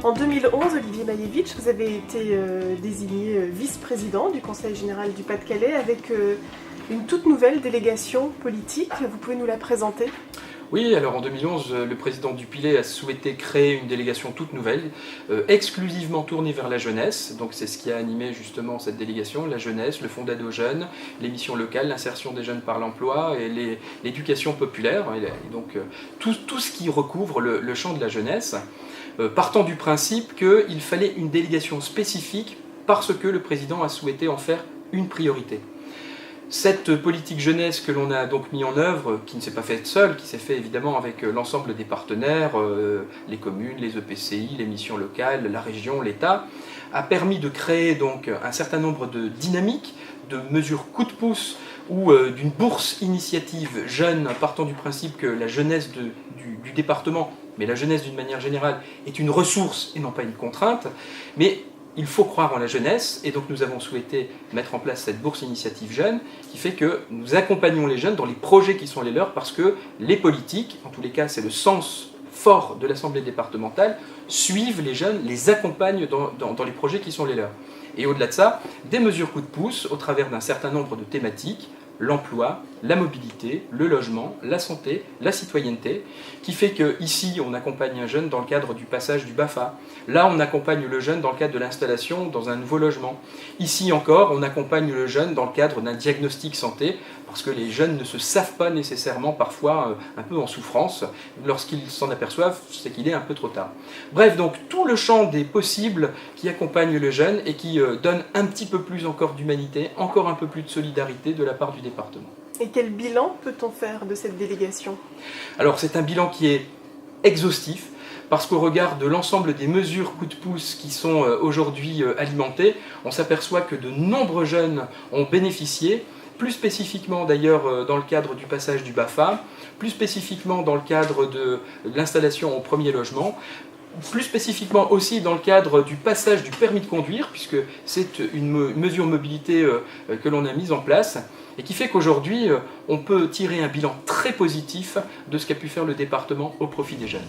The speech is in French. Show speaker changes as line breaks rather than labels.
En 2011, Olivier Maïevitch, vous avez été désigné vice-président du Conseil général du Pas-de-Calais avec une toute nouvelle délégation politique. Vous pouvez nous la présenter ?
Oui, alors en 2011, le président Dupilet a souhaité créer une délégation toute nouvelle, exclusivement tournée vers la jeunesse. Donc c'est ce qui a animé justement cette délégation, la jeunesse, le fonds d'aide aux jeunes, les missions locales, l'insertion des jeunes par l'emploi et l'éducation populaire. Et donc tout ce qui recouvre le champ de la jeunesse, partant du principe qu'il fallait une délégation spécifique parce que le président a souhaité en faire une priorité. Cette politique jeunesse que l'on a donc mis en œuvre, qui ne s'est pas faite seule, qui s'est fait évidemment avec l'ensemble des partenaires, les communes, les EPCI, les missions locales, la région, l'État, a permis de créer donc un certain nombre de dynamiques, de mesures coup de pouce ou d'une bourse initiative jeune, partant du principe que la jeunesse du département, mais la jeunesse d'une manière générale, est une ressource et non pas une contrainte. Mais il faut croire en la jeunesse, et donc nous avons souhaité mettre en place cette bourse initiative jeune, qui fait que nous accompagnons les jeunes dans les projets qui sont les leurs, parce que les politiques, en tous les cas c'est le sens fort de l'Assemblée départementale, suivent les jeunes, les accompagnent dans les projets qui sont les leurs. Et au-delà de ça, des mesures coup de pouce au travers d'un certain nombre de thématiques, l'emploi, la mobilité, le logement, la santé, la citoyenneté, qui fait qu'ici on accompagne un jeune dans le cadre du passage du BAFA. Là on accompagne le jeune dans le cadre de l'installation dans un nouveau logement. Ici encore on accompagne le jeune dans le cadre d'un diagnostic santé, parce que les jeunes ne se savent pas nécessairement parfois un peu en souffrance. Lorsqu'ils s'en aperçoivent, c'est qu'il est un peu trop tard. Bref, donc tout le champ des possibles qui accompagne le jeune et qui donne un petit peu plus encore d'humanité, encore un peu plus de solidarité de la part du département.
Et quel bilan peut-on faire de cette délégation ?
Alors c'est un bilan qui est exhaustif, parce qu'au regard de l'ensemble des mesures coup de pouce qui sont aujourd'hui alimentées, on s'aperçoit que de nombreux jeunes ont bénéficié, plus spécifiquement d'ailleurs dans le cadre du passage du BAFA, plus spécifiquement dans le cadre de l'installation au premier logement, plus spécifiquement aussi dans le cadre du passage du permis de conduire, puisque c'est une mesure mobilité que l'on a mise en place, et qui fait qu'aujourd'hui, on peut tirer un bilan très positif de ce qu'a pu faire le département au profit des jeunes.